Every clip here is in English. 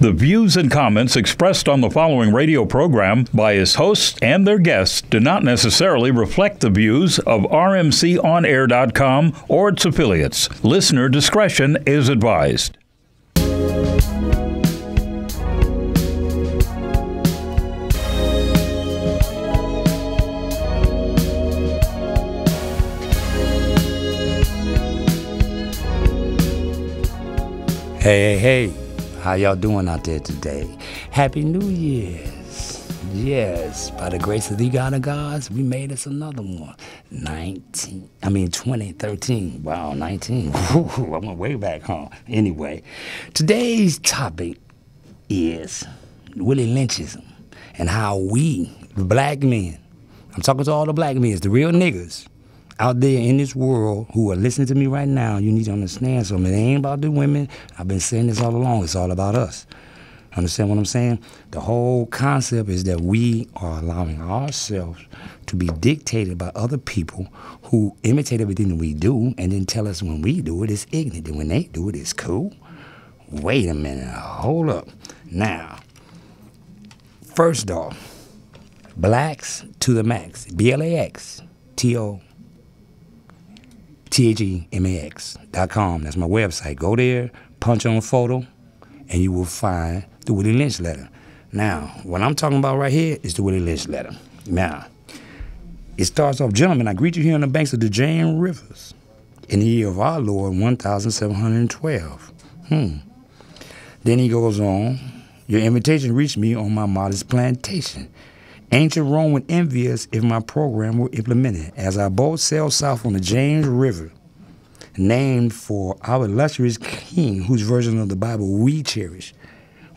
The views and comments expressed on the following radio program by its hosts and their guests do not necessarily reflect the views of rmconair.com or its affiliates. Listener discretion is advised. Hey, how y'all doing out there today? Happy New Year's. Yes, by the grace of the God of gods, we made us another one. 2013. Wow, 19. Whew, I went way back, huh? Anyway, today's topic is Willie Lynchism and how we, black men, I'm talking to all the black men, the real niggas, out there in this world who are listening to me right now, you need to understand something. It ain't about the women. I've been saying this all along. It's all about us. Understand what I'm saying? The whole concept is that we are allowing ourselves to be dictated by other people who imitate everything that we do and then tell us when we do it, it's ignorant. And when they do it, it's cool. Wait a minute. Hold up. Now, first off, blacks to the max. BLAXTOTHEMAX.com. That's my website. Go there, punch on a photo, and you will find the Willie Lynch letter. Now, what I'm talking about right here is the Willie Lynch letter. Now, it starts off, gentlemen, I greet you here on the banks of the James Rivers in the year of our Lord, 1712. Then he goes on, your invitation reached me on my modest plantation. Ancient Rome would envy us if my program were implemented, as our boat sailed south on the James River, named for our illustrious king, whose version of the Bible we cherish.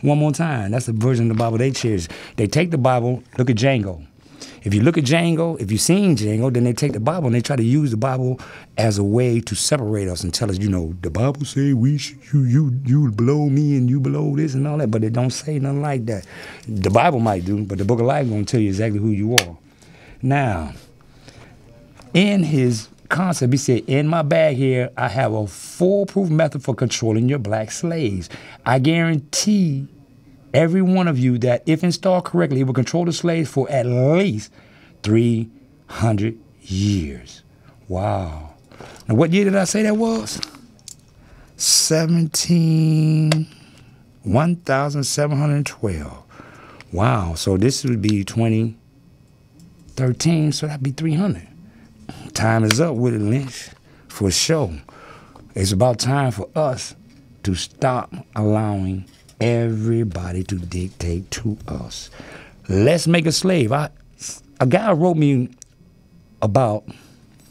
One more time, that's the version of the Bible they cherish. They take the Bible, look at Django. If you look at Django, if you've seen Django, then they take the Bible and they try to use the Bible as a way to separate us and tell us, you know, the Bible say you below me and you below this and all that, but it don't say nothing like that. The Bible might do, but the Book of Life is going to tell you exactly who you are. Now, in his concept, he said, in my bag here, I have a foolproof method for controlling your black slaves. I guarantee every one of you that if installed correctly, it will control the slaves for at least 300 years. Wow. Now, what year did I say that was? 1712. Wow. So this would be 2013, so that'd be 300. Time is up, Willie Lynch, for sure. It's about time for us to stop allowing everybody to dictate to us. Let's make a slave. A guy wrote me about,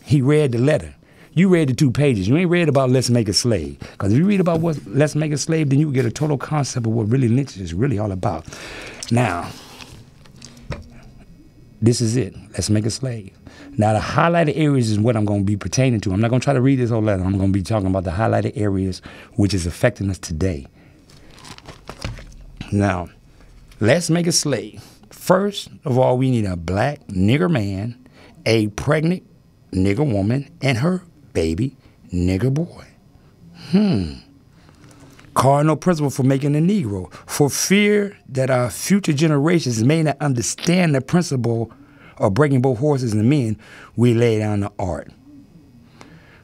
he read the letter. You read the 2 pages. You ain't read about let's make a slave. Because if you read about what let's make a slave, then you get a total concept of what Willie Lynch is really all about. Now, this is it. Let's make a slave. Now, the highlighted areas is what I'm going to be pertaining to. I'm not going to try to read this whole letter. I'm going to be talking about the highlighted areas which is affecting us today. Now, let's make a slave. First of all, we need a black nigger man, a pregnant nigger woman, and her baby nigger boy. Cardinal principle for making a Negro. For fear that our future generations may not understand the principle of breaking both horses and men, we lay down the art.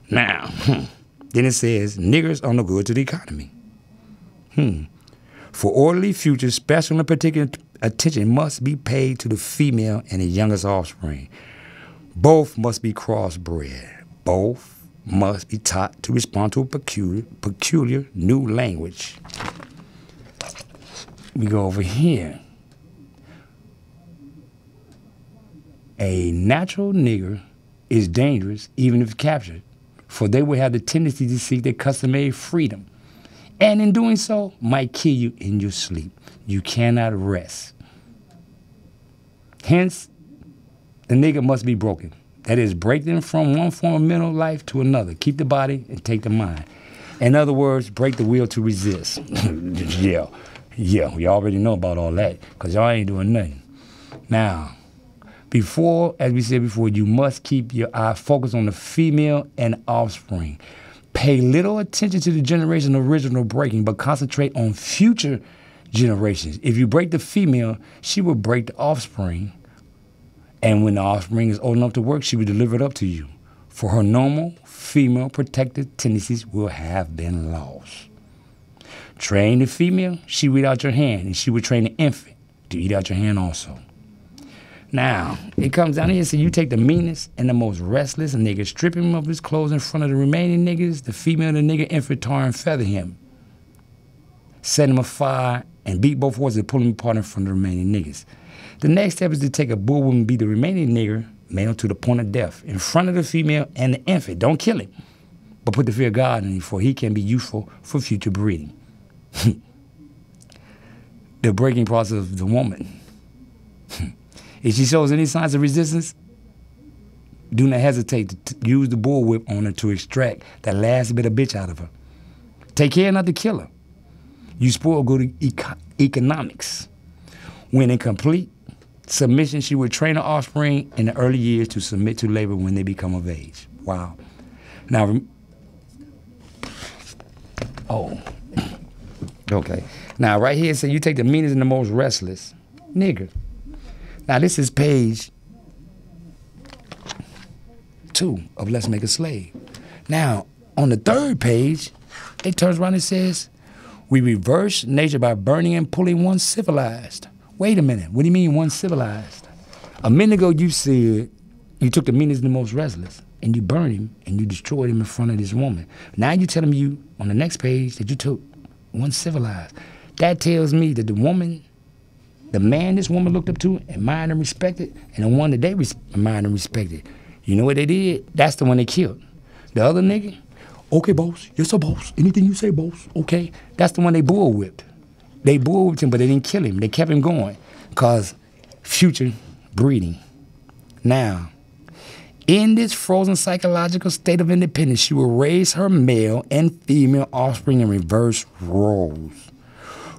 Now, then it says, niggers are no good to the economy. For orderly future, special and particular attention must be paid to the female and the youngest offspring. Both must be crossbred. Both must be taught to respond to a peculiar new language. We go over here. A natural nigger is dangerous even if captured, for they will have the tendency to seek their customary freedom, and in doing so might kill you in your sleep. You cannot rest. Hence, the nigger must be broken. That is, break them from one form of mental life to another. Keep the body and take the mind. In other words, break the will to resist. Yeah, we already know about all that, because y'all ain't doing nothing. Now, before, as we said before, you must keep your eye focused on the female and offspring. Pay little attention to the generation of original breaking, but concentrate on future generations. If you break the female, she will break the offspring. And when the offspring is old enough to work, she will deliver it up to you. For her normal female protective tendencies will have been lost. Train the female, she will eat out your hand, and she will train the infant to eat out your hand also. Now, it comes down here, so you take the meanest and the most restless nigga, strip him of his clothes in front of the remaining niggas, the female and the nigga infant tar and feather him. Set him afire and beat both horses and pull him apart in front of the remaining niggas. The next step is to take a bull and beat the remaining nigger, male to the point of death, in front of the female and the infant. Don't kill him, but put the fear of God in him, for he can be useful for future breeding. The breaking process of the woman. If she shows any signs of resistance, do not hesitate to use the bullwhip on her to extract the last bit of bitch out of her. Take care not to kill her. You spoil good economics. When in complete submission, she will train her offspring in the early years to submit to labor when they become of age. Wow. Now, okay. Now, right here, so you take the meanest and the most restless nigger. Now, this is page 2 of Let's Make a Slave. Now, on the 3rd page, it turns around and says, we reverse nature by burning and pulling one civilized. Wait a minute, what do you mean one civilized? A minute ago, you said you took the meanest and the most restless, and you burned him, and you destroyed him in front of this woman. Now you're telling me on the next page that you took one civilized. That tells me that the woman, the man this woman looked up to, admired and respected, and the one that they admired and respected, you know what they did? That's the one they killed. The other nigga, okay, boss, yes, sir, boss. Anything you say, boss, okay. That's the one they bullwhipped. They bullwhipped him, but they didn't kill him. They kept him going, because future breeding. Now, in this frozen psychological state of independence, she will raise her male and female offspring in reverse roles.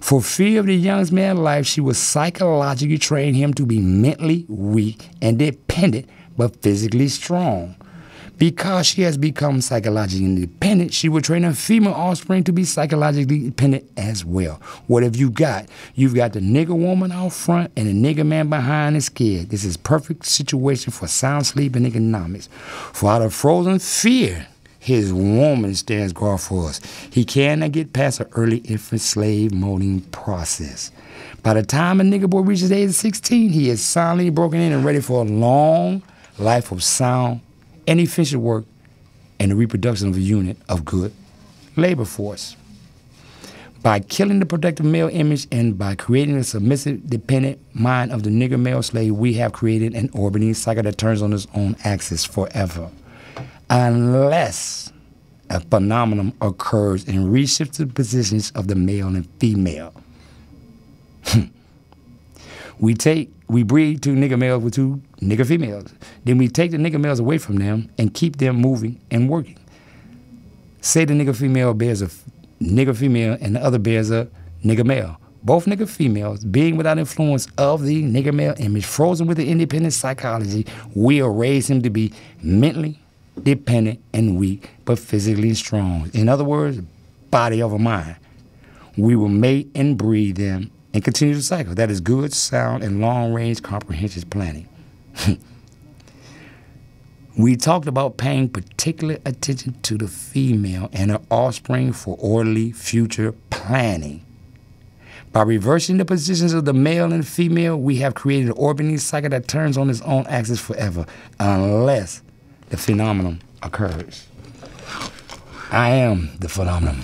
For fear of the young man's life, she will psychologically train him to be mentally weak and dependent, but physically strong. Because she has become psychologically independent, she will train her female offspring to be psychologically dependent as well. What have you got? You've got the nigger woman out front and the nigger man behind is scared. This is perfect situation for sound sleep and economics. For out of frozen fear, his woman stands guard for us. He cannot get past an early infant slave molding process. By the time a nigger boy reaches the age of 16, he is soundly broken in and ready for a long life of sound and efficient work and the reproduction of a unit of good labor force. By killing the protective male image and by creating a submissive, dependent mind of the nigger male slave, we have created an orbiting cycle that turns on its own axis forever. Unless a phenomenon occurs and reshifts the positions of the male and female. We breed 2 nigger males with 2 nigger females. Then we take the nigger males away from them and keep them moving and working. Say the nigger female bears a nigger female and the other bears a nigger male. Both nigger females, being without influence of the nigger male image, frozen with the independent psychology, will raise him to be mentally dependent and weak, but physically strong. In other words, body over mind. We will mate and breed them and continue the cycle. That is good, sound, and long-range comprehensive planning. We talked about paying particular attention to the female and her offspring for orderly future planning. By reversing the positions of the male and female, we have created an orbiting cycle that turns on its own axis forever, unless the phenomenon occurs. I am the phenomenon.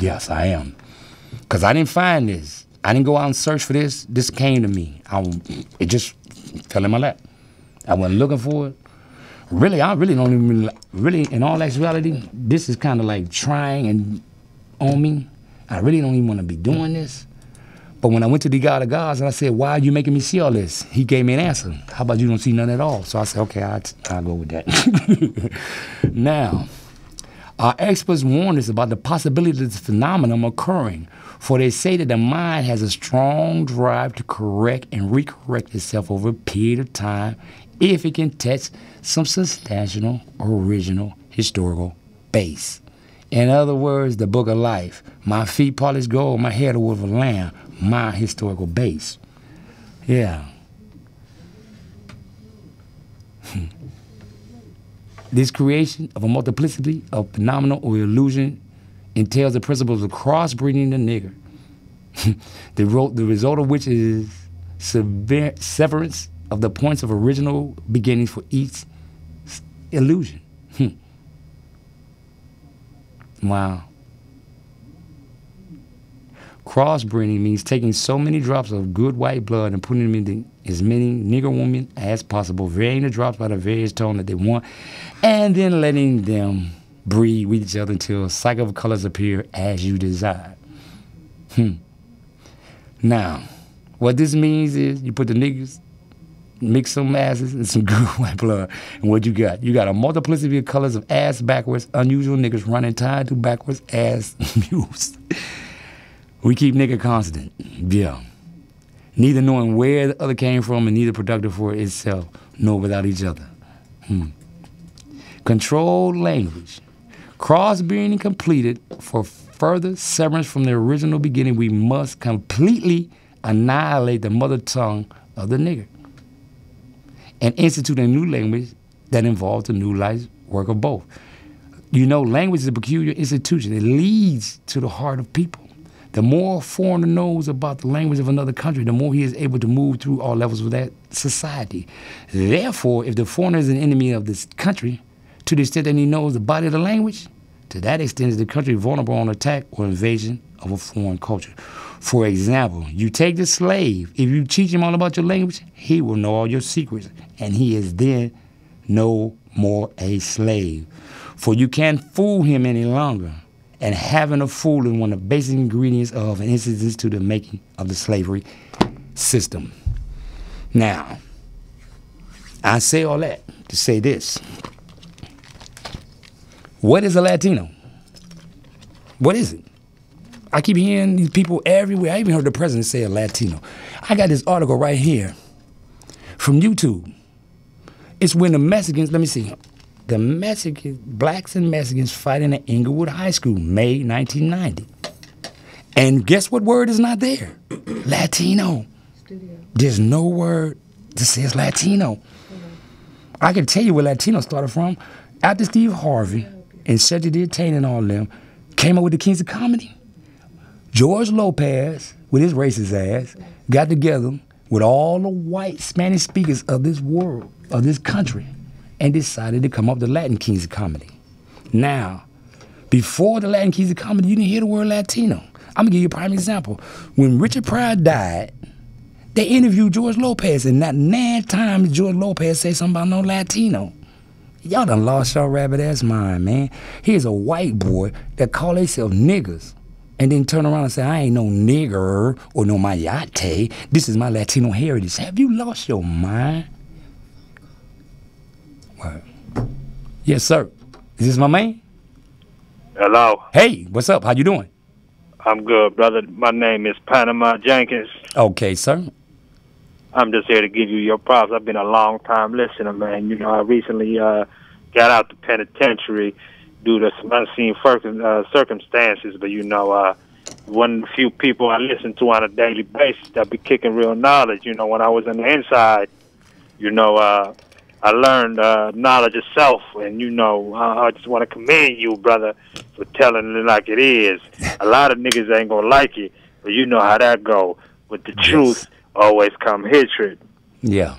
Yes, I am. Because I didn't find this. I didn't go out and search for this. This came to me. It just fell in my lap. I wasn't looking for it. Really, I really don't even, in all actuality, this is kind of like trying and on me. I really don't even want to be doing this. But when I went to the God of Gods and I said, why are you making me see all this? He gave me an answer. How about you don't see none at all? So I said, okay, I'll go with that. Now, our experts warn us about the possibility of this phenomenon occurring, for they say that the mind has a strong drive to correct and recorrect itself over a period of time if it can touch some substantial, original, historical base. In other words, the book of life. My feet polished gold, my hair the wool of a lamb, my historical base. Yeah. This creation of a multiplicity of phenomenal or illusion entails the principles of crossbreeding the nigger, the result of which is severance of the points of original beginnings for each illusion. Wow. Crossbreeding means taking so many drops of good white blood and putting them into as many nigger women as possible, varying the drops by the various tone that they want, and then letting them breed with each other until a cycle of colors appear as you desire. Now, what this means is you put the niggers, mix some asses and some good white blood, and what you got? You got a multiplicity of colors of ass backwards, unusual niggas running tied to backwards ass mules. We keep nigga constant, yeah. Neither knowing where the other came from and neither productive for itself, nor without each other. Controlled language. Crossbreeding completed for further severance from the original beginning, we must completely annihilate the mother tongue of the nigger and institute a new language that involves the new life work of both. You know, language is a peculiar institution. It leads to the heart of people. The more a foreigner knows about the language of another country, the more he is able to move through all levels of that society. Therefore, if the foreigner is an enemy of this country, to the extent that he knows the body of the language, to that extent is the country vulnerable on attack or invasion of a foreign culture. For example, you take the slave. If you teach him all about your language, he will know all your secrets, and he is then no more a slave. For you can't fool him any longer. And having a fool is one of the basic ingredients of and instances to the making of the slavery system. Now, I say all that to say this. What is a Latino? What is it? I keep hearing these people everywhere. I even heard the president say a Latino. I got this article right here from YouTube. It's when the Mexicans, let me see. The Mexicans, blacks and Mexicans fighting at Inglewood High School, May 1990. And guess what word is not there? Latino. Studio. There's no word that says Latino. I can tell you where Latino started from. After Steve Harvey and Cedric the Entertainer and all of them came up with the Kings of Comedy, George Lopez, with his racist ass, got together with all the white Spanish speakers of this world, of this country, and decided to come up with the Latin Kings of Comedy. Now, before the Latin Kings of Comedy, you didn't hear the word Latino. I'm gonna give you a prime example. When Richard Pryor died, they interviewed George Lopez, and not 9 times George Lopez said something about no Latino. Y'all done lost your rabbit ass mind, man. Here's a white boy that call themselves niggers, and then turn around and say, I ain't no nigger or no mayate. This is my Latino heritage. Have you lost your mind? What? Yes, sir. Is this my man? Hello. Hey, what's up? How you doing? I'm good, brother. My name is Panama Jenkins. Okay, sir. I'm just here to give you your props. I've been a long time listener, man. You know, I recently got out the penitentiary due to some unseen circumstances, but you know, one of the few people I listen to on a daily basis that be kicking real knowledge. You know, when I was on the inside, you know, I learned knowledge of self, and you know, I just want to commend you, brother, for telling it like it is. A lot of niggas ain't gonna like it, but you know how that go. With the truth, always come hatred. Yeah,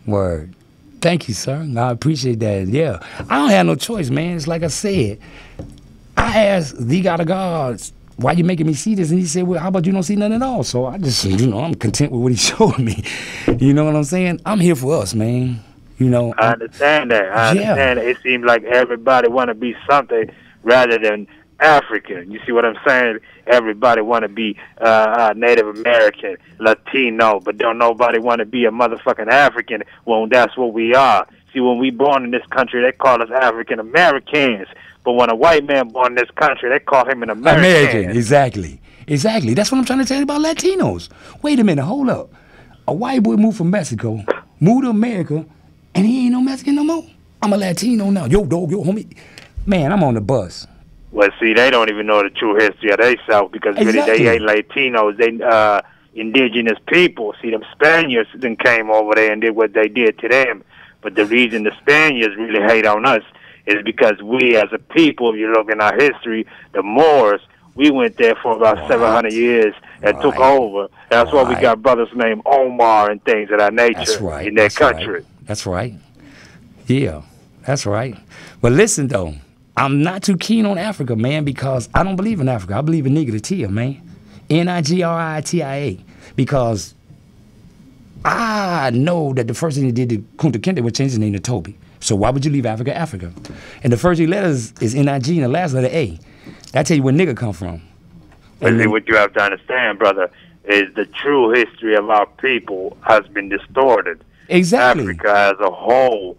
word. Thank you, sir. I appreciate that. Yeah, I don't have no choice, man. It's like I said. I asked the God of gods, why you making me see this? And he said, well, how about you don't see nothing at all? So I just, you know, I'm content with what he showed me. You know what I'm saying? I'm here for us, man. You know, I understand that. I understand that. It seems like everybody want to be something rather than African. You see what I'm saying? Everybody want to be Native American, Latino, but don't nobody want to be a motherfucking African. Well, that's what we are. See, when we born in this country, they call us African Americans. But when a white man born in this country, they call him an American. Exactly. Exactly. That's what I'm trying to tell you about Latinos. Wait a minute. Hold up. A white boy moved from Mexico, moved to America, and he ain't no Mexican no more. I'm a Latino now. Yo, dog, yo, homie. Man, I'm on the bus. Well, see, they don't even know the true history of themselves because really they ain't Latinos. They indigenous people. See, them Spaniards then came over there and did what they did to them. But the reason the Spaniards really hate on us is because we as a people, if you look in our history, the Moors, we went there for about 700 years and took over. That's why we got brothers named Omar and things of that nature in their country. That's right. Yeah, that's right. But listen, though, I'm not too keen on Africa, man, because I don't believe in Africa. I believe in Nigeria, man. Nigeria. Because I know that the first thing he did to Kunta Kinte was change his name to Toby. So why would you leave Africa, Africa? And the first 3 letters is N-I-G and the last letter A. That tell you where nigga come from. But see, what you have to understand, brother, is the true history of our people has been distorted. Exactly. Africa as a whole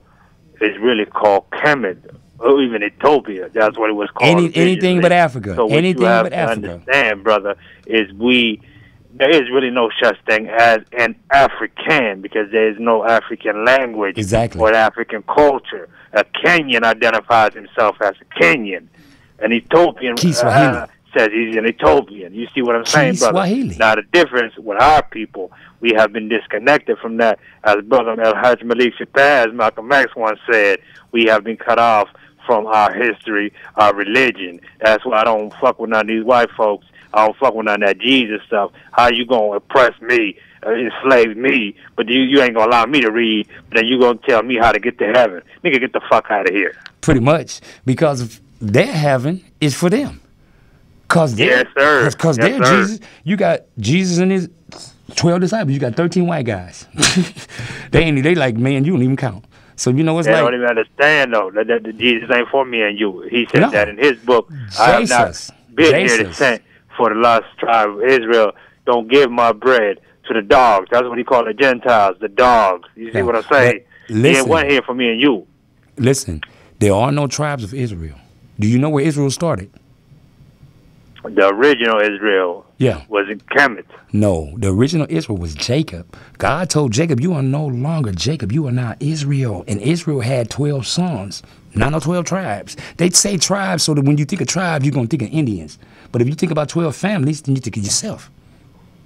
is really called Kemet, or even Ethiopia. That's what it was called. Anything but Africa. So what you have to understand, brother, is there is really no such thing as an African because there is no African language or African culture. A Kenyan identifies himself as a Kenyan. An Ethiopian says he's an Ethiopian. You see what I'm saying, brother? Now, the difference with our people, we have been disconnected from that. As Brother El-Hajj Malik Shabazz, Malcolm X once said, we have been cut off from our history, our religion. That's why I don't fuck with none of these white folks. I don't fuck with none of that Jesus stuff. How you gonna oppress me, enslave me, but you ain't gonna allow me to read, but then you gonna tell me how to get to heaven. Nigga, get the fuck out of here. Pretty much, because their heaven is for them. Cause they're Jesus. You got Jesus and his 12 disciples. You got 13 white guys. they like, man, you don't even count. So you know what's like. They don't even understand though that Jesus ain't for me and you. He said that in his book. I have not been here to send for the lost tribe of Israel. Don't give my bread to the dogs. That's what he called the Gentiles, the dogs. You see what I'm saying? He ain't one here for me and you. Listen, there are no tribes of Israel. Do you know where Israel started? The original Israel was in Kemet. No, the original Israel was Jacob. God told Jacob, you are no longer Jacob, you are now Israel. And Israel had 12 sons, not no 12 tribes. They say tribes so that when you think of tribes, you're going to think of Indians. But if you think about 12 families, then you think of yourself.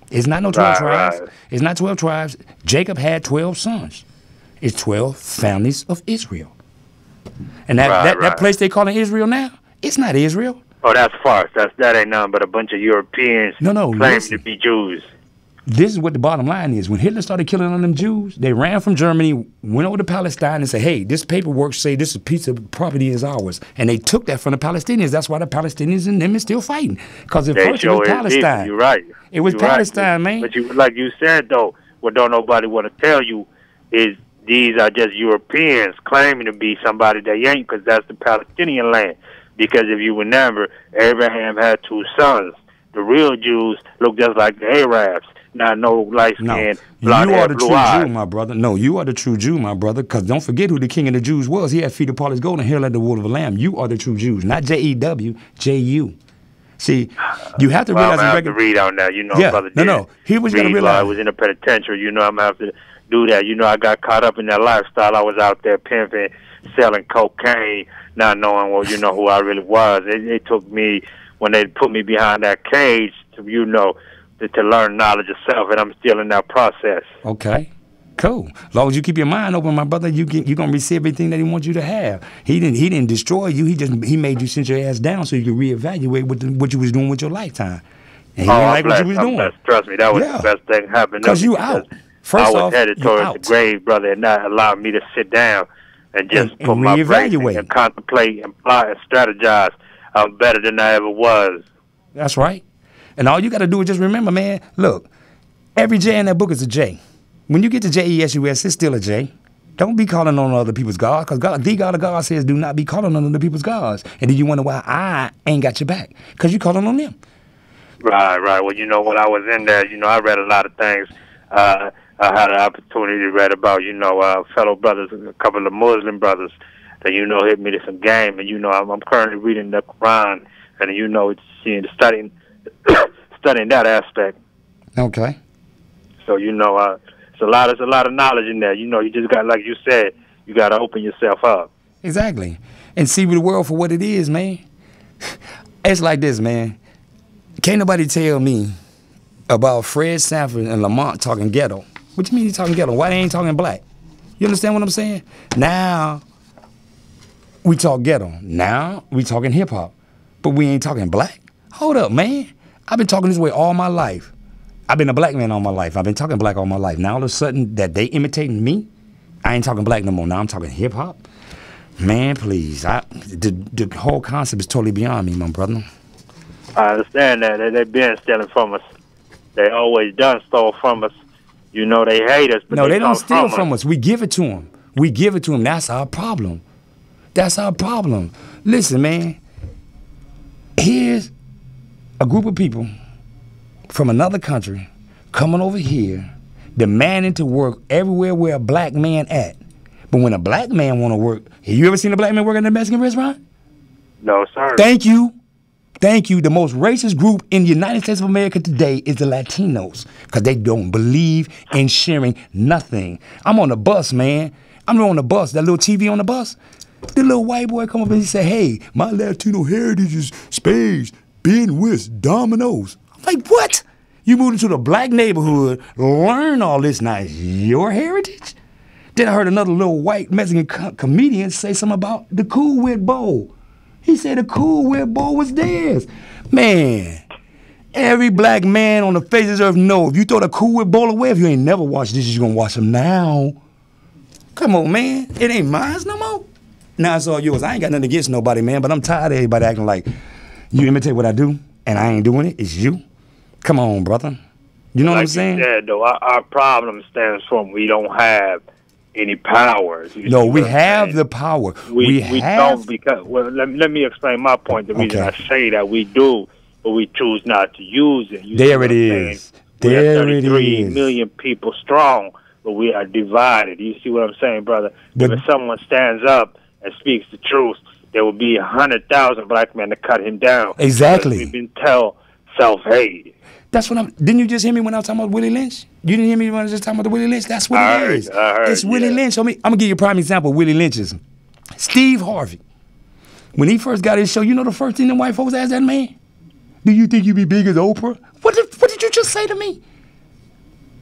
It's not no 12 tribes. It's not 12 tribes. Jacob had 12 sons. It's 12 families of Israel. And that place they call it Israel now, it's not Israel. Oh, that's farce. That ain't nothing but a bunch of Europeans claiming to be Jews. This is what the bottom line is. When Hitler started killing all them Jews, they ran from Germany, went over to Palestine and said, hey, this paperwork say this piece of property is ours. And they took that from the Palestinians. That's why the Palestinians and them is still fighting. Because at first it was Palestine. You're right. It was Palestine, man. But like you said, though, what don't nobody want to tell you is these are just Europeans claiming to be somebody they ain't because that's the Palestinian land. Because if you remember, Abraham had 2 sons. The real Jews look just like the Arabs. Not no light-skinned, blonde-haired, blue eyes. You are the true Jew, my brother. No, you are the true Jew, my brother. Because don't forget who the king of the Jews was. He had feet of Paulus gold and hair like the wool of a lamb. You are the true Jews, not J-E-W, J-U. See, you have to realize. I'm gonna have to read on that, brother. No. He was gonna realize. I was in the penitentiary. I'm gonna have to do that. I got caught up in that lifestyle. I was out there pimping, selling cocaine, not knowing who I really was. It took me when they put me behind that cage to learn knowledge of self, and I'm still in that process. Okay. Cool. As long as you keep your mind open, my brother, you're gonna receive everything that he wants you to have. He didn't destroy you. He made you sit your ass down so you could reevaluate what you was doing with your lifetime. And he didn't like what you was doing. Blessed. Trust me, that was the best thing happened. Because you out. First I was headed towards the grave, brother, and not allowed me to sit down and just put my brain and contemplate and plot and strategize. I'm better than I ever was. That's right. And all you got to do is just remember, man, look, every J in that book is a J. When you get to J-E-S-U-S, it's still a J. Don't be calling on other people's gods, because the God of God says do not be calling on other people's gods. And then you wonder why I ain't got your back, because you calling on them. Right. Well, when I was in there, I read a lot of things. I had an opportunity to read about, fellow brothers, a couple of Muslim brothers that, hit me to some game. And, I'm currently reading the Quran, and, it's studying that aspect. Okay. So, it's a lot of knowledge in there. You just got, like you said, you got to open yourself up. Exactly. And see the world for what it is, man. It's like this, man. Can't nobody tell me about Fred Sanford and Lamont talking ghetto. What you mean he talking ghetto? Why they ain't talking black? You understand what I'm saying? Now we talk ghetto. Now we talking hip hop, but we ain't talking black. Hold up, man. I've been talking this way all my life. I've been a black man all my life. I've been talking black all my life. Now all of a sudden that they imitating me, I ain't talking black no more. Now I'm talking hip hop. Man, please. The whole concept is totally beyond me, my brother. I understand that. They've been stealing from us. They always done stole from us. You know they hate us, but no, they don't steal from us. We give it to them. We give it to them. That's our problem. That's our problem. Listen, man. Here's a group of people from another country coming over here, demanding to work everywhere where a black man at. But when a black man want to work, have you ever seen a black man work in a Mexican restaurant? No, sir. Thank you. Thank you. The most racist group in the United States of America today is the Latinos because they don't believe in sharing nothing. I'm on the bus, man. I'm on the bus, that little TV on the bus. The little white boy come up and he say, hey, my Latino heritage is spades, Ben Whist, dominoes. I'm like, what? You moved into the black neighborhood, learn all this now. Your heritage? Then I heard another little white Mexican comedian say something about the Cool Whip Bowl. He said the Cool Whip Bowl was theirs. Man, every black man on the face of the earth knows if you throw the Cool Whip Bowl away, if you ain't never watched this, you're going to watch them now. Come on, man. It ain't mine no more. Now it's all yours. I ain't got nothing against nobody, man, but I'm tired of everybody acting like you imitate what I do and I ain't doing it. It's you. Come on, brother. You know what I'm saying? Like you said, though, our problem stems from we don't have any powers. No, we have the power. We have. Don't because, well, let me explain my point. The reason I say that we do, but we choose not to use it. There it is. There it is. 33 million people strong, but we are divided. You see what I'm saying, brother? If someone stands up and speaks the truth, there will be 100,000 black men to cut him down. Exactly. We've been told self-hate. That's what didn't you just hear me when I was talking about Willie Lynch? You didn't hear me when I was just talking about the Willie Lynch? That's what it is. It's Willie Lynch. I'm going to give you a prime example of Willie Lynch's. Steve Harvey. When he first got his show, you know the first thing the white folks asked that man? Do you think you'd be big as Oprah? What did you just say to me?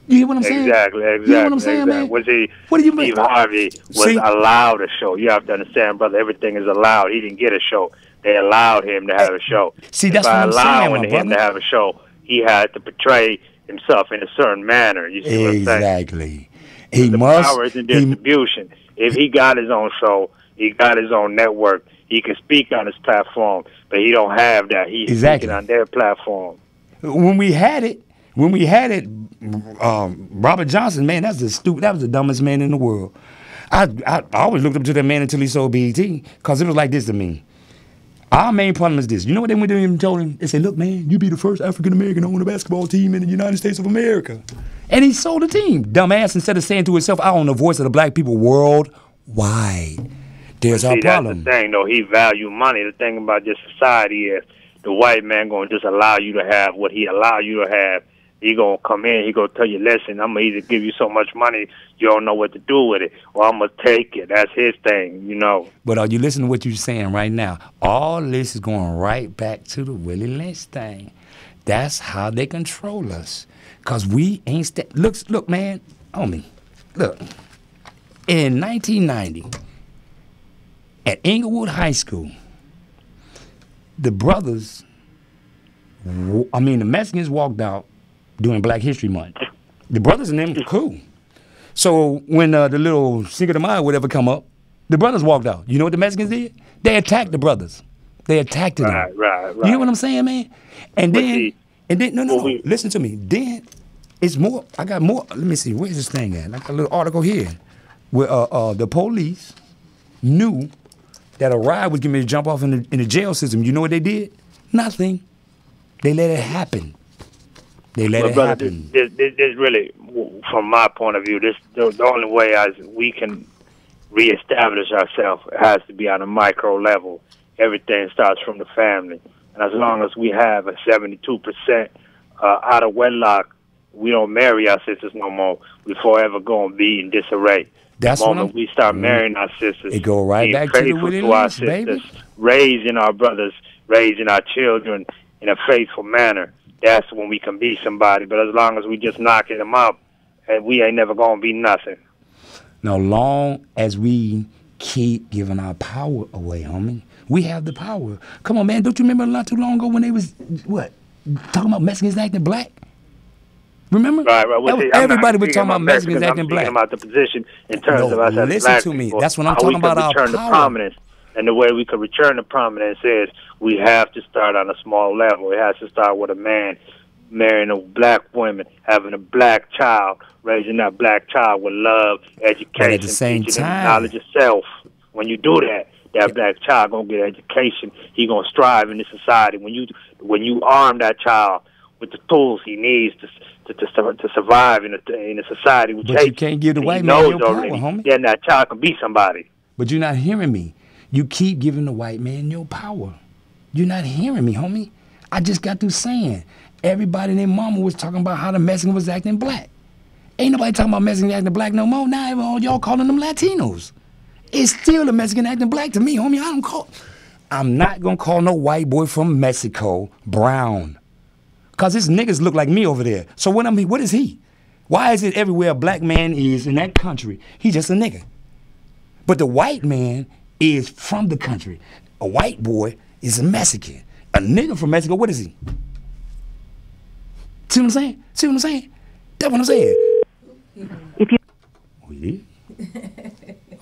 You hear what I'm saying? Exactly. You hear what I'm saying, man? What do you mean? Steve Harvey was allowed a show. You have to understand, brother, everything is allowed. He didn't get a show. They allowed him to have a show. See, that's what I'm saying, my brother. Allowing him to have a show, he had to portray himself in a certain manner. You see what I'm saying? Exactly. The power is in distribution. If he got his own show, he got his own network, he can speak on his platform, but he don't have that. He's speaking on their platform. When we had it, Robert Johnson, man, that was the dumbest man in the world. I always looked up to that man until he sold BET, because it was like this to me. Our main problem is this. You know what they went to him and told him? They said, look, man, you be the first African-American to own a basketball team in the United States of America. And he sold the team. Dumbass, instead of saying to himself, I own the voice of the black people worldwide. There's our problem. That's the thing, though. He value money. The thing about this society is the white man going to just allow you to have what he allow you to have. He going to come in, he going to tell you, listen, I'm going to either give you so much money, you don't know what to do with it, or I'm going to take it. That's his thing, you know. But are you listening to what you're saying right now? All this is going right back to the Willie Lynch thing. That's how they control us. Because we ain't... Look, man, on me. Look, in 1990, at Inglewood High School, the Mexicans walked out during Black History Month. The brothers and them were cool. So when the little Cinco de Mayo whatever come up, the brothers walked out. You know what the Mexicans did? They attacked the brothers. They attacked them. Right. You hear what I'm saying, man? And then no, listen to me. Then it's more. I got more. Let me see. Where's this thing at? I got a little article here where the police knew that a ride was getting ready to jump off in the jail system. You know what they did? Nothing. They let it happen. They let it happen. This really, from my point of view, the only way we can reestablish ourselves has to be on a micro level. Everything starts from the family. And as long as we have a 72% out of wedlock, we don't marry our sisters no more. We forever going to be in disarray. That's the moment we start marrying our sisters, it go right back to the Willie Lynch, baby. Raising our brothers, raising our children in a faithful manner, that's when we can be somebody. But as long as we just knocking them up, and we ain't never gonna be nothing. Now, long as we keep giving our power away, homie, we have the power. Come on, man. Don't you remember not too long ago when they was, what, talking about Mexicans acting black? Remember? Right. Well, see, everybody was talking about Mexicans acting black. I'm talking about the position in terms of us as listen black to me. people, That's what I'm talking about, our return to power. prominence. And the way we could return to prominence is we have to start on a small level. It has to start with a man marrying a black woman, having a black child, raising that black child with love, education, but at the same teaching time, him knowledge of self. When you do that, that black child gonna get education. He gonna strive in this society. When you arm that child with the tools he needs to survive in a society, which but you can't give the white man your power, homie. Then that child can be somebody. But you're not hearing me. You keep giving the white man your power. You're not hearing me, homie. I just got through saying everybody and their mama was talking about how the Mexican was acting black. Ain't nobody talking about Mexicans acting black no more. Now all y'all calling them Latinos. It's still the Mexican acting black to me, homie. I'm not gonna call no white boy from Mexico brown. Cause his niggas look like me over there. So what is he? Why is it everywhere a black man is in that country, he's just a nigga? But the white man is from the country. A white boy is a Mexican. A nigga from Mexico, what is he? See what I'm saying? See what I'm saying? That's what I'm saying. If you oh, yeah?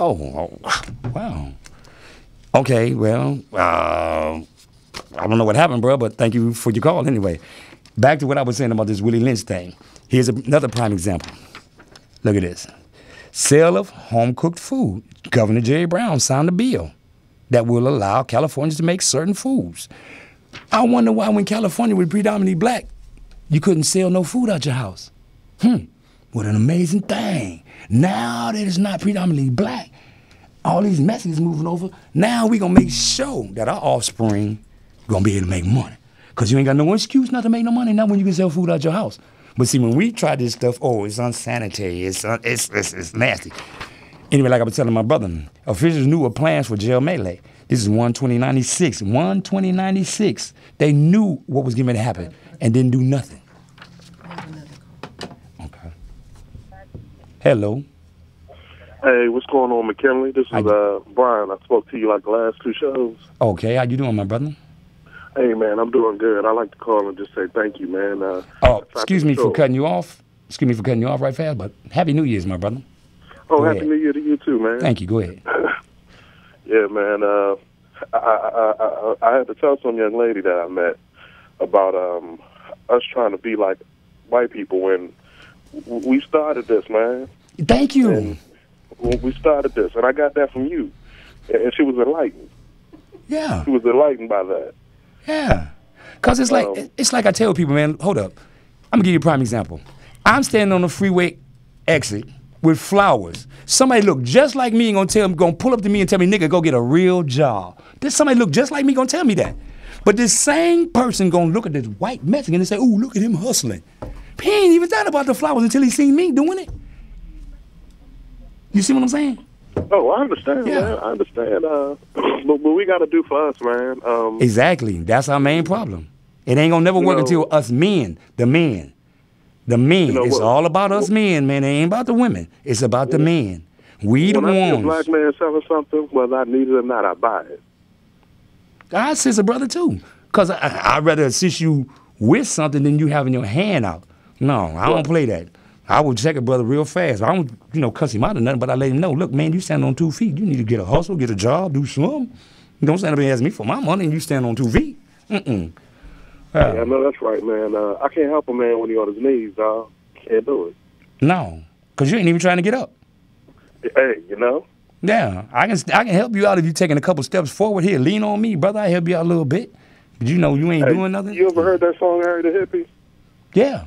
Oh, wow. Okay, well, I don't know what happened, bro, but thank you for your call anyway. Back to what I was saying about this Willie Lynch thing. Here's another prime example. Look at this. Sale of home-cooked food. Governor Jerry Brown signed a bill that will allow Californians to make certain foods. I wonder why when California was predominantly black, you couldn't sell no food out your house. What an amazing thing. Now that it's not predominantly black, all these Mexicans moving over, now we gonna make sure that our offspring gonna be able to make money. Cause you ain't got no excuse not to make no money now when you can sell food out your house. But see, when we try this stuff, oh, it's unsanitary, it's nasty. Anyway, like I was telling my brother, officials knew of plans for jail melee. This is 1/2096. 1/2096. They knew what was going to happen and didn't do nothing. Okay. Hello. Hey, what's going on, Mc Kinley? This is Brian. I spoke to you like the last 2 shows. Okay, how you doing, my brother? Hey, man, I'm doing good. I like to call and just say thank you, man. Excuse me for cutting you off. Excuse me for cutting you off right fast, but Happy New Year's, my brother. Oh, Happy New Year to you, too, man. Thank you. Go ahead. Yeah, man. I had to tell some young lady that I met about us trying to be like white people when we started this, man. Thank you. And when we started this, and I got that from you. And she was enlightened. Yeah. She was enlightened by that. Yeah. Because it's like I tell people, man, hold up. I'm going to give you a prime example. I'm standing on the freeway exit with flowers. Somebody look just like me and gonna pull up to me and tell me, nigga, go get a real job. This somebody look just like me gonna tell me that. But this same person gonna look at this white Mexican and say, ooh, look at him hustling. He ain't even thought about the flowers until he seen me doing it. You see what I'm saying? Oh, I understand, man. I understand. But we got to do for us, man. Exactly. That's our main problem. It ain't gonna never work until us men, the men. The men. It's all about us men, man. It ain't about the women. It's about the men. We the ones. When I see a black man selling something, whether I need it or not, I buy it. I assist a brother too. Because I'd rather assist you with something than you having your hand out. No, I don't play that. I would check a brother real fast. I don't, cuss him out or nothing, but I let him know, look, man, you stand on 2 feet. You need to get a hustle, get a job, do something. You don't stand up and ask me for my money and you stand on 2 feet. Yeah, I know that's right, man. I can't help a man when he's on his knees, dog. Can't do it. No, because you ain't even trying to get up. Hey, you know? Yeah, I can help you out if you're taking a couple steps forward here. Lean on me, brother. I help you out a little bit. But you know you ain't doing nothing. You ever heard that song, Harry the Hippie? Yeah.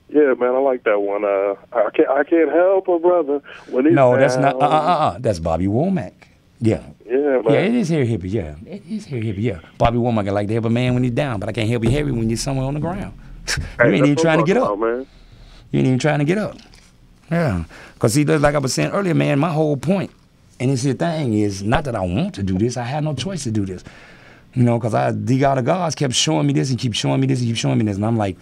Yeah, man, I like that one. I can't help a brother when he's No, that's not. That's Bobby Womack. Yeah. Yeah, man. Yeah, it is Harry Hippie. Yeah, it is Harry Hippie. Yeah, Bobby Womack. I like to help a man when he's down, but I can't help you, Harry, when you're somewhere on the ground. You ain't even trying to get up. Man. You ain't even trying to get up. Yeah, because see, like I was saying earlier, man, my whole point, and this here thing is not that I want to do this. I have no choice to do this. You know, because the God of gods kept showing me this and keep showing me this and keep showing me this. And I'm like,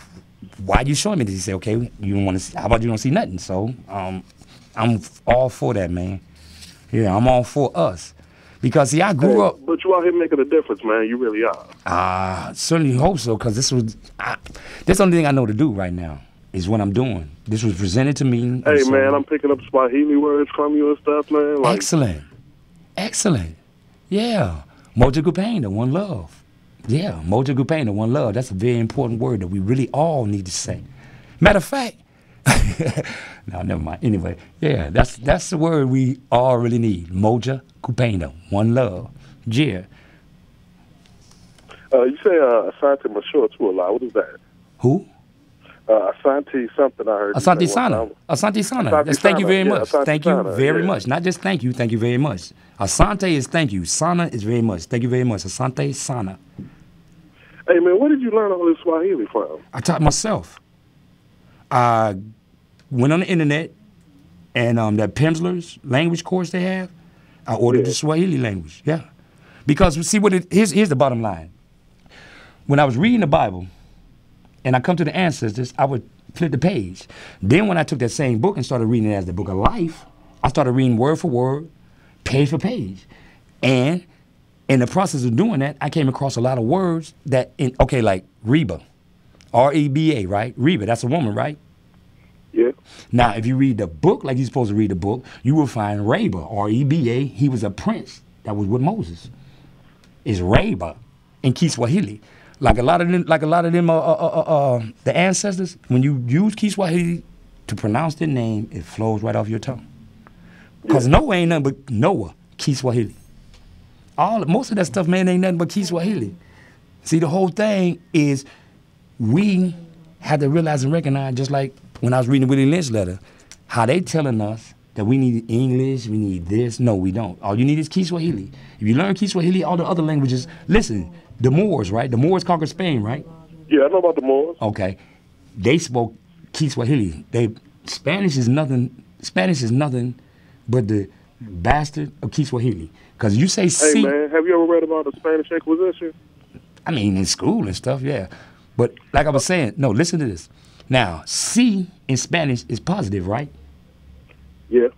why are you showing me this? He said, okay, you don't want to see, how about you don't see nothing? So I'm all for that, man. Yeah, I'm all for us. Because, see, I grew up. But you out here making a difference, man. You really are. Certainly hope so, because this the only thing I know to do right now is what I'm doing. This was presented to me. Hey, man, I'm picking up Swahili words from you and stuff, man. Like, Excellent. Yeah. Moja Kupenda, one love. Yeah, Moja Kupenda, one love. That's a very important word that we really all need to say. Matter of fact, no, never mind. Anyway, yeah, that's the word we all really need. Moja Kupenda, one love. Yeah. You say Asante Mashua too a lot. What is that? Who? Asante something I heard. Asante Sana. Asante Sana. Yes, thank you very much. Thank you very much. Not just thank you very much. Asante is thank you. Sana is very much. Thank you very much. Asante Sana. Hey, man, where did you learn all this Swahili from? I taught myself. I went on the internet, and that Pimsleur's language course they have, I ordered the Swahili language. Yeah. Because, see, here's the bottom line. When I was reading the Bible, and I come to the ancestors, I would flip the page. Then when I took that same book and started reading it as the book of life, I started reading word for word, page for page. And in the process of doing that, I came across a lot of words that, like Reba, R-E-B-A, right? Reba, that's a woman, right? Yeah. Now, if you read the book like you're supposed to read the book, you will find Reba, R-E-B-A. He was a prince that was with Moses. It's Reba in Kiswahili. Like a lot of them, the ancestors, when you use Kiswahili to pronounce their name, it flows right off your tongue. Because Noah ain't nothing but Noah, Kiswahili. Most of that stuff, man, ain't nothing but Kiswahili. See, the whole thing is we have to realize and recognize, just like when I was reading the Willie Lynch letter, how they telling us that we need English, we need this. No, we don't. All you need is Kiswahili. If you learn Kiswahili, all the other languages, listen, the Moors, right? The Moors conquered Spain, right? Yeah, I know about the Moors. Okay. They spoke Kiswahili. Spanish is nothing but the bastard of Kiswahili. Because you say Hey, man, have you ever read about the Spanish Inquisition? I mean, in school and stuff, yeah. But like I was saying, no, listen to this. Now, C in Spanish is positive, right? Yeah.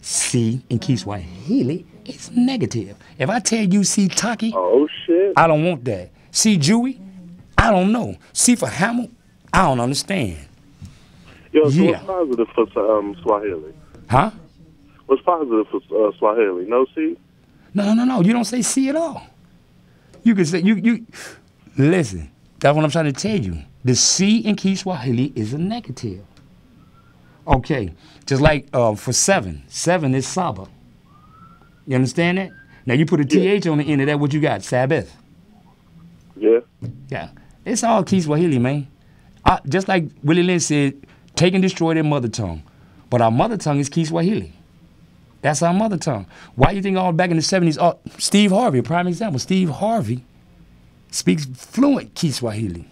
C in Kiswahili is negative. If I tell you C Taki, oh shit, I don't want that. C Jewy, I don't know. C for Hamel, I don't understand. Yo, so what's positive for Swahili? Huh? What's positive for Swahili? No C? No. You don't say C at all. You can say you. Listen, that's what I'm trying to tell you. The C in Kiswahili is a negative. Okay, just like for seven is Saba. You understand that? Now you put a TH on the end of that, what you got? Sabbath. Yeah. Yeah. It's all Kiswahili, man. Just like Willie Lynch said, take and destroy their mother tongue. But our mother tongue is Kiswahili. That's our mother tongue. Why do you think all back in the 70s, Steve Harvey, a prime example, Steve Harvey speaks fluent Kiswahili.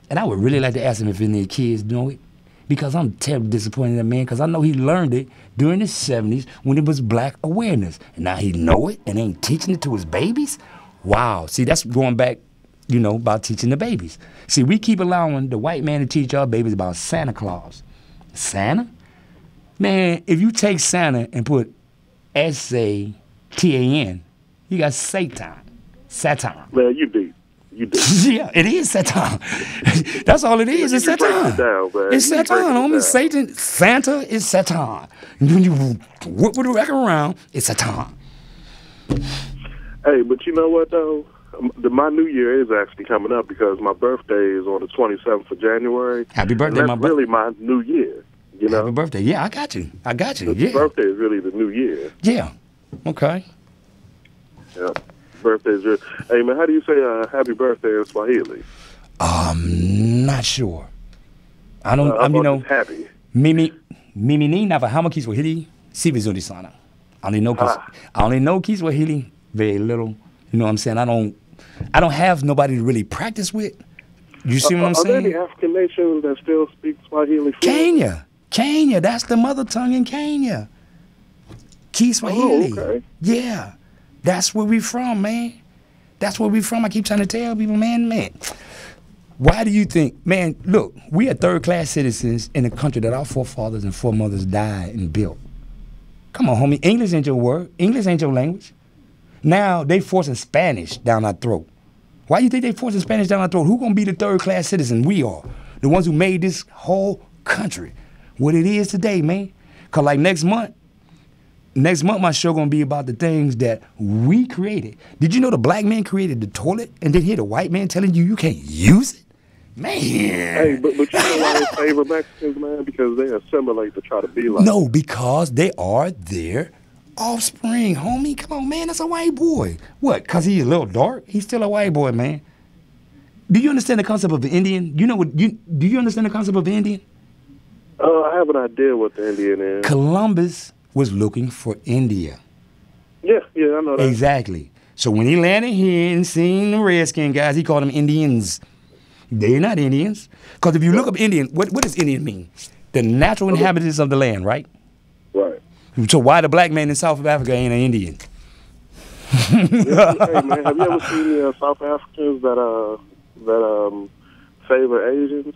And I would really like to ask him if any kids know it. Because I'm terribly disappointed in that man, because I know he learned it during the 70s when it was black awareness. And now he know it and ain't teaching it to his babies? Wow. See, that's going back, about teaching the babies. See, we keep allowing the white man to teach our babies about Santa Claus. Santa? Man, if you take Santa and put S-A-T-A-N, you got Satan. Satan. Man, you do. Yeah, it is Satan. That's all it is. It's Satan. It's Satan, homie. Satan. Santa is Satan. When you whip the record around, it's Satan. Hey, but you know what though? My New Year is actually coming up because my birthday is on the 27th of January. Happy birthday, my brother. That's really my New Year. Happy birthday. Yeah, I got you. The birthday is really the New Year. Yeah. Okay. Yeah. Birthday's real. Hey man, how do you say happy birthday in Swahili? Not sure. I don't. Happy. Mimi nina fahamu Kiswahili si vizuri sana. I only know Kiswahili very little. You know what I'm saying? I don't have nobody to really practice with. You see what I'm saying? Are there any African nations that still speak Swahili? Kenya. That's the mother tongue in Kenya. Kiswahili. Oh, okay. Yeah. That's where we from, man. That's where we from. I keep trying to tell people, man. Why do you think, man, look, we are third-class citizens in a country that our forefathers and foremothers died and built. Come on, homie. English ain't your word. English ain't your language. Now they forcing Spanish down our throat. Why do you think they forcing Spanish down our throat? Who gonna be the third-class citizen? We are. The ones who made this whole country what it is today, man. Because like next month my show gonna be about the things that we created. Did you know the black man created the toilet and then hear the white man telling you can't use it? Man. Hey, but you know why they favor Mexicans, man? Because they assimilate to try to be like. No, because they are their offspring, homie. Come on, man. That's a white boy. What? Because he's a little dark? He's still a white boy, man. Do you understand the concept of the Indian? You know what? Do you understand the concept of the Indian? I have an idea what the Indian is. Columbus was looking for India. Yeah, I know that. Exactly. So when he landed here and seen the redskin guys, he called them Indians. They're not Indians. Because if you look up Indian, what does Indian mean? The natural inhabitants of the land, right? Right. So why the black man in South Africa ain't an Indian? Hey, man, have you ever seen the South Africans that favor Asians?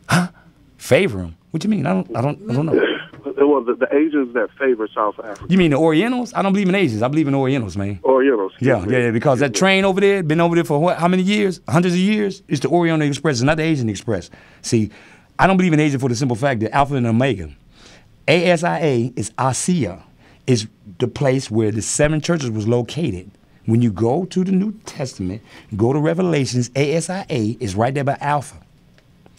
Huh? Favor them? What you mean? I don't know. Well, the Asians that favor South Africa. You mean the Orientals? I don't believe in Asians. I believe in Orientals, man. Orientals. Yeah, because that train over there, been over there for what, how many years? Hundreds of years? It's the Oriental Express, it's not the Asian Express. See, I don't believe in Asia for the simple fact that Alpha and Omega. ASIA is ASIA, is the place where the 7 churches was located. When you go to the New Testament, go to Revelations, ASIA is right there by Alpha.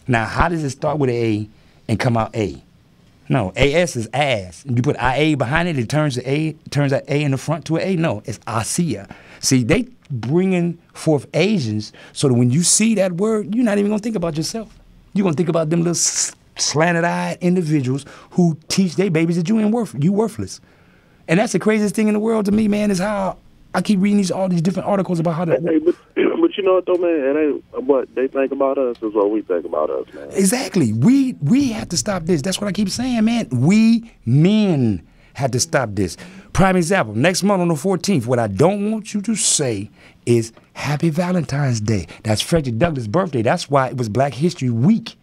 Now, how does it start with an A and come out A? No, AS is ass. You put IA behind it, it turns that A in the front to an A. No, it's ASIA. See, they bringing forth Asians so that when you see that word, you're not even going to think about yourself. You're going to think about them little slanted-eyed individuals who teach their babies that you worthless. And that's the craziest thing in the world to me, man, is how I keep reading all these different articles about how that. Hey, but you know what, though, man? It ain't what they think about us is what we think about us, man. Exactly. We have to stop this. That's what I keep saying, man. We men have to stop this. Prime example, next month on the 14th, what I don't want you to say is Happy Valentine's Day. That's Frederick Douglass' birthday. That's why it was Black History Week.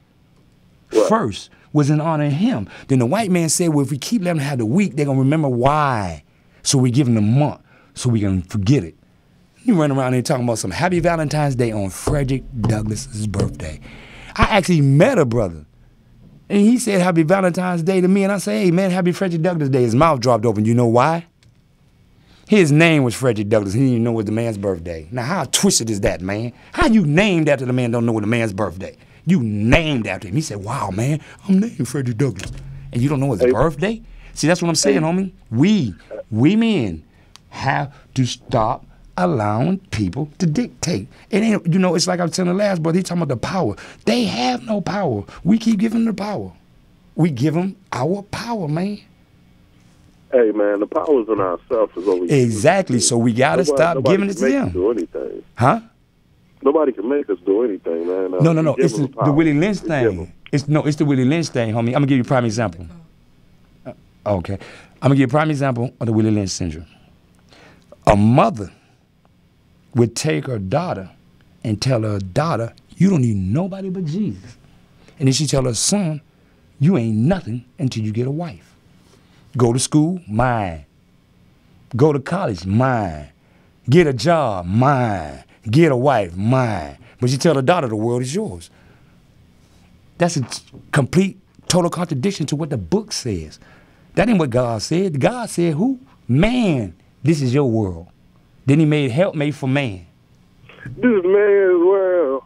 What? First was in honor of him. Then the white man said, well, if we keep letting them have the week, they're going to remember why. So we give them the month so we can forget it. You run around here talking about some Happy Valentine's Day on Frederick Douglass' birthday. I actually met a brother, and he said Happy Valentine's Day to me, and I said, hey, man, Happy Frederick Douglass Day. His mouth dropped open. You know why? His name was Frederick Douglass. He didn't even know it was the man's birthday. Now, how twisted is that, man? How you named after the man don't know what the man's birthday? You named after him. He said, wow, man, I'm named Frederick Douglass. And you don't know his birthday? See, that's what I'm saying, homie. We men have to stop allowing people to dictate. It ain't, you know, it's like I was telling the last brother, he talking about the power. They have no power. We keep giving them the power. We give them our power, man. Hey, man, the power's in ourselves is what we exactly, so we got to stop giving it to them. Do anything. Huh? Nobody can make us do anything, man. No, it's the Willie Lynch thing. It's the Willie Lynch thing, homie. I'm going to give you a prime example. Okay. I'm going to give you a prime example of the Willie Lynch syndrome. A mother would take her daughter and tell her daughter, you don't need nobody but Jesus. And then she tell her son, you ain't nothing until you get a wife. Go to school, mine. Go to college, mine. Get a job, mine. Get a wife, mine. But you tell her daughter the world is yours. That's a complete, total contradiction to what the book says. That ain't what God said. God said who? Man, this is your world. Then he made helpmate for man. This is man's world.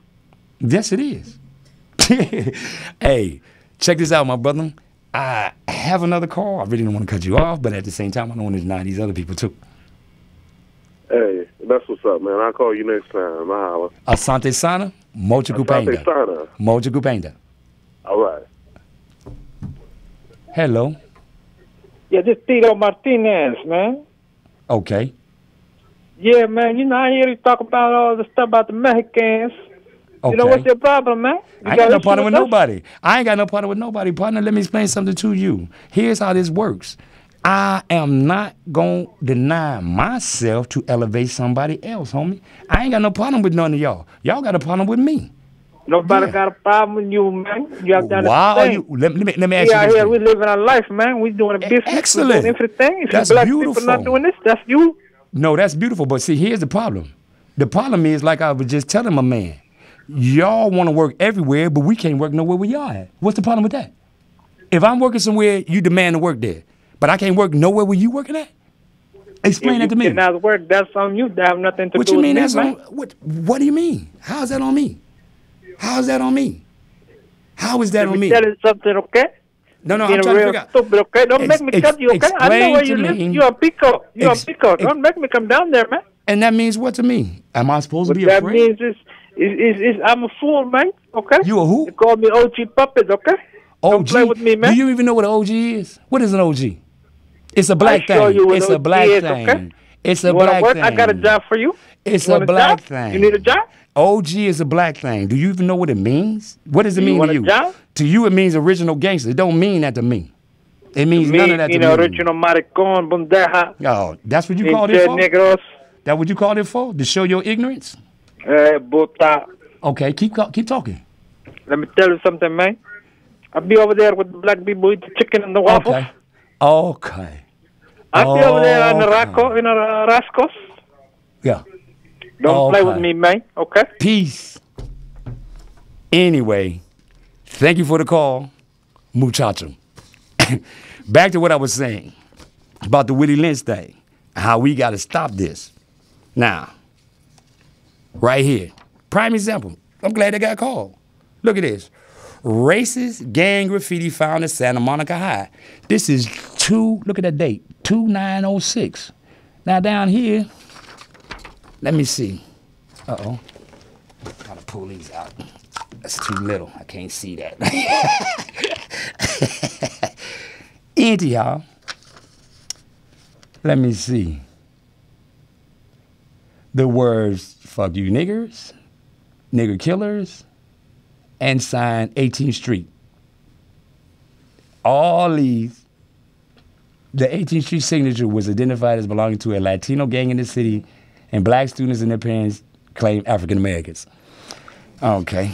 Yes, it is. Hey, check this out, my brother. I have another call. I really don't want to cut you off, but at the same time, I don't want to deny these other people too. Hey, that's what's up, man. I'll call you next time. I'll holler. Asante sana, moja kupenda. Asante sana. Moja kupenda. All right. Hello. Yeah, this Tito Martinez, man. Okay. Yeah, man, you know, I hear you talk about all the stuff about the Mexicans. Okay. You know, what's your problem, man? I ain't got no partner with nobody. I ain't got no partner with nobody. Partner, let me explain something to you. Here's how this works. I am not going to deny myself to elevate somebody else, homie. I ain't got no problem with none of y'all. Y'all got a problem with me. Nobody Yeah. got a problem with you, man. You have done Why the are thing. you? Let me ask We you out this. here, thing. we living our life, man. We doing a business. Excellent. We doing everything. If That's black beautiful. people not doing this, that's you. No, that's beautiful. But see, here's the problem. The problem is, like I was just telling my man, y'all want to work everywhere, but we can't work nowhere where y'all at. What's the problem with that? If I'm working somewhere, you demand to work there, but I can't work nowhere where you working at? Explain that to me. If you cannot work, that's on you. That have nothing to What do you with mean me, that's man. on? What do you mean? How's that on me? How's that on me? How is that Let on me me? tell you something, okay? No, You're I'm being trying to real figure out. stupid, okay? Don't make me cut you, okay? I know explain where to you live. me- You're a pico. You're Ex- a pico. ex- Don't make me come down there, man. And that means what to me? Am I supposed to What be that afraid? means is I'm a fool, man, okay? You a who? You call me OG Puppet, okay? Don't play with me, man. Do you even know what an OG is? What is an OG? It's a black I show thing. you what It's a OG black is, thing. okay? It's a You want to black work? thing. I got a job for you. It's You a want black job? thing. You need a job? OG is a black thing. Do you even know what it means? What does it You mean want to a you? job? To you, it means original gangster. It don't mean that to me. It means Me, none of that to you me. know, original maricón, bondeja, Oh, that's what you called it pinche for? negros, That what you called it for? To show your ignorance? bota. Okay, keep talking. Let me tell you something, man. I'll be over there with the black people eat the chicken and the waffles. Okay. Okay. I'll be over there in the Okay. Rascos. Yeah. Don't play with Okay. me, man, okay? Peace. Anyway, thank you for the call, muchacho. Back to what I was saying about the Willie Lynch thing, how we got to stop this. Now, right here, prime example. I'm glad they got called. Look at this. Racist gang graffiti found at Santa Monica High. This is look at that date, 2906. Now down here, let me see. Uh-oh. Gotta pull these out. That's too little. I can't see that. Anyhow, let me see. The words, fuck you niggers, nigger killers, and sign 18th Street. All these, the 18th Street signature was identified as belonging to a Latino gang in the city, and black students and their parents claim African Americans. Okay.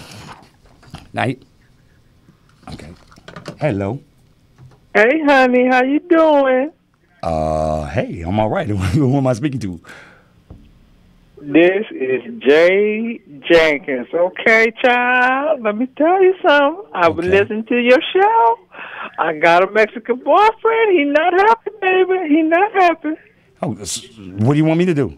Night. Okay. Hello. Hey, honey, how you doing? Hey, I'm all right. Who am I speaking to? This is Jay Jenkins. Okay, child, let me tell you something. I've been Okay. listening to your show. I got a Mexican boyfriend. He not happy, baby. He not happy. Oh, what do you want me to do?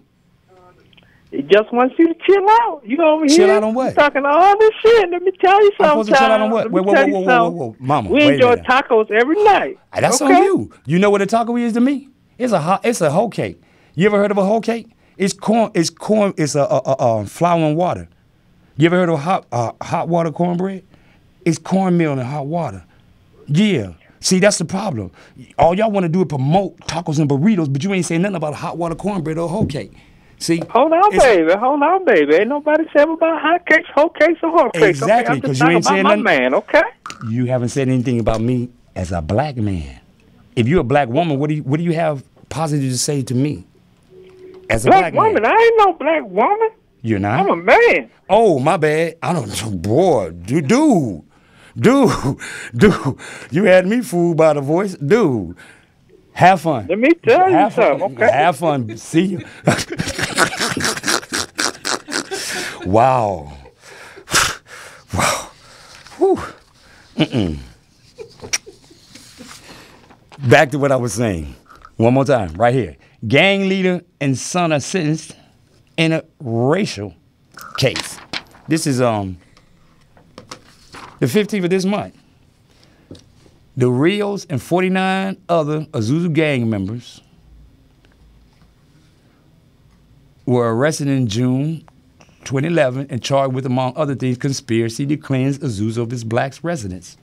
He just wants you to chill out. You over Chill here out on what? talking all this shit. Let me tell you I'm something, supposed to chill out on child. what? Let me Whoa, tell whoa, you whoa, whoa, something. whoa, whoa. Mama, We wait a enjoy minute. tacos every night. That's okay? on you. You know what a taco is to me? It's a whole cake. You ever heard of a whole cake? It's corn. It's a flour and water. You ever heard of hot water cornbread? It's cornmeal and hot water. Yeah. See, that's the problem. All y'all want to do is promote tacos and burritos, but you ain't saying nothing about hot water cornbread or whole cake. See? Hold on, baby. Hold on, baby. Ain't nobody said about hot cakes, whole cakes, or hot cakes. Exactly, okay? 'cause you ain't saying about nothing. my man, okay? You haven't said anything about me as a black man. If you're a black woman, what do you have positive to say to me? As a black woman. man. I ain't no black woman. You're not? I'm a man. Oh, my bad. I don't know. Boy, dude, you had me fooled by the voice. Dude, have fun. Let me tell you Have fun. something, okay? Have fun. See you. Wow. Wow. Whew. Back to what I was saying. One more time, right here. Gang leader and son are sentenced in a racial case. This is the 15th of this month. The Rios and 49 other Azusa gang members were arrested in June 2011 and charged with, among other things, conspiracy to cleanse Azusa of its black residents.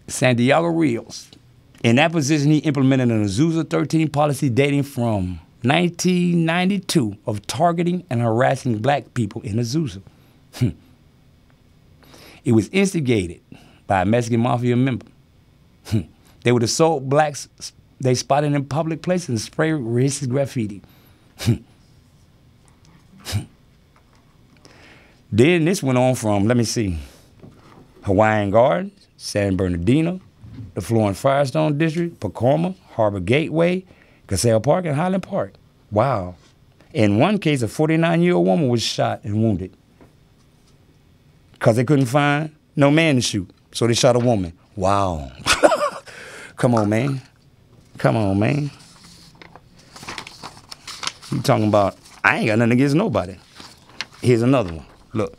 Santiago Rios. In that position, he implemented an Azusa 13 policy dating from 1992 of targeting and harassing black people in Azusa. It was instigated by a Mexican mafia member. They would assault blacks they spotted in public places and spray racist graffiti. Then this went on from, let me see, Hawaiian Gardens, San Bernardino, the Florence Firestone District, Pacoima, Harbor Gateway, Casale Park, and Highland Park. Wow. In one case, a 49-year-old woman was shot and wounded because they couldn't find no man to shoot, so they shot a woman. Wow. Come on, man. Come on, man. You talking about, I ain't got nothing against nobody. Here's another one. Look,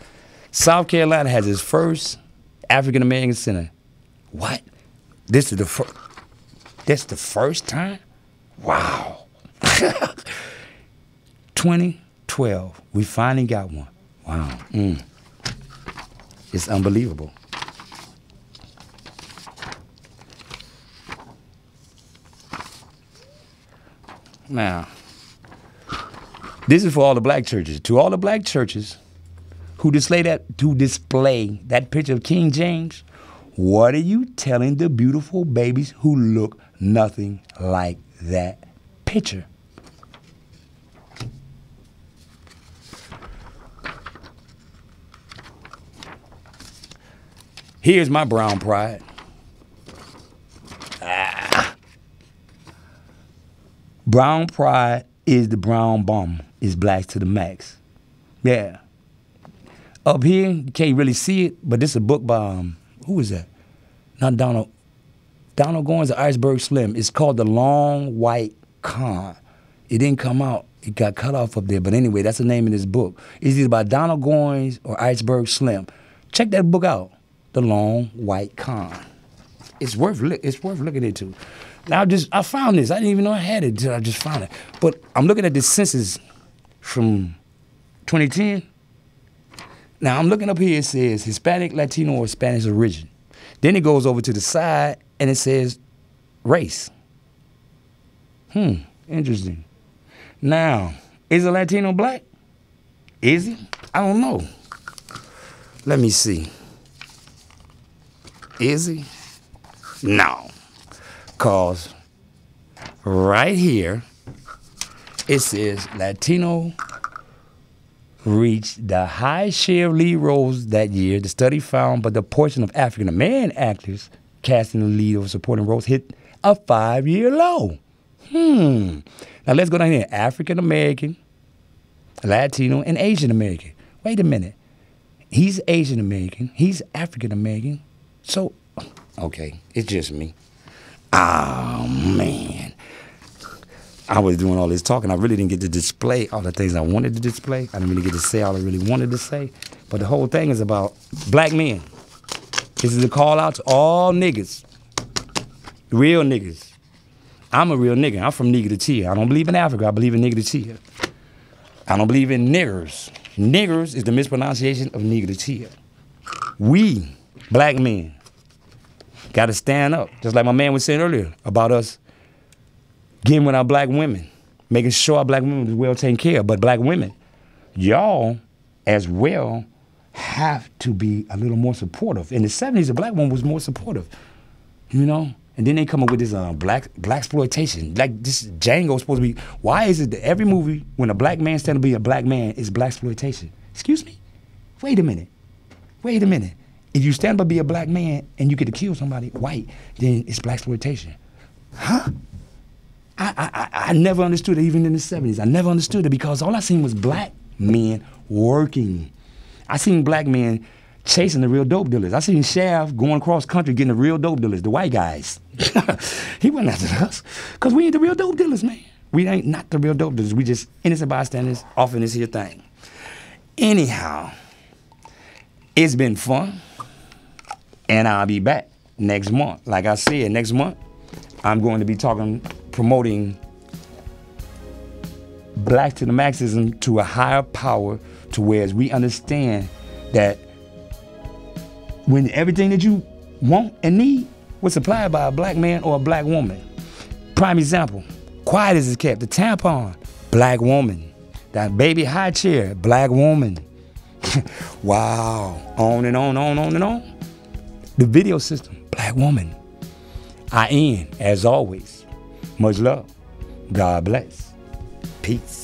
South Carolina has its first African-American senator. What? This is the first. That's the first time? Wow. 2012, we finally got one. Wow. It's unbelievable. Now, this is for all the black churches. To all the black churches who display that picture of King James, what are you telling the beautiful babies who look nothing like that picture? Here's my brown pride. Brown pride is the brown bomb. It's blacks to the max. Yeah. Up here, you can't really see it, but this is a book by, who is that? Not Donald. Donald Goins of Iceberg Slim. It's called The Long White Con. It didn't come out. It got cut off up there. But anyway, that's the name of this book. It's either by Donald Goins or Iceberg Slim. Check that book out. The Long White Con. It's worth looking into. Now I found this. I didn't even know I had it until I just found it. But I'm looking at the census from 2010. Now I'm looking up here, it says Hispanic, Latino, or Spanish origin. Then it goes over to the side and it says race. Interesting. Now, is a Latino black? Is he? I don't know. Let me see. Is he? No. Cause right here, it says Latino reached the highest share of lead roles that year. The study found, but the portion of African-American actors casting the lead or supporting roles hit a 5-year low. Now let's go down here. African-American, Latino, and Asian-American. Wait a minute. He's Asian-American. He's African-American. So, okay, it's just me. Oh, man. I was doing all this talking. I really didn't get to display all the things I wanted to display. I didn't really get to say all I really wanted to say. But the whole thing is about black men. This is a call out to all niggas. Real niggas. I'm a real nigga. I'm from nigga to tia. I don't believe in Africa. I believe in nigga to tia. I don't believe in niggers. Niggers is the mispronunciation of nigga to tia. We, black men, got to stand up. Just like my man was saying earlier about us getting with our black women, making sure our black women is well taken care of. But black women, y'all as well have to be a little more supportive. In the 70s, the black woman was more supportive, you know? And then they come up with this black exploitation. Like this Django's supposed to be, why is it that every movie, when a black man stands to be a black man, is black exploitation? Excuse me? Wait a minute. Wait a minute. If you stand up to be a black man and you get to kill somebody white, then it's black exploitation. Huh? I never understood it even in the 70s. I never understood it because all I seen was black men working. I seen black men chasing the real dope dealers. I seen Shaft going across country getting the real dope dealers, the white guys. He wasn't after us because we ain't the real dope dealers, man. We ain't not the real dope dealers. We just innocent bystanders offering this here thing. Anyhow, it's been fun. And I'll be back next month. Like I said, next month, I'm going to be promoting black to the maxism to a higher power to where we understand that when everything that you want and need was supplied by a black man or a black woman. Prime example, quiet as it's kept, the tampon, black woman. That baby high chair, black woman. Wow, on and on, on and on. The video system, black woman. I end, as always. Much love. God bless. Peace.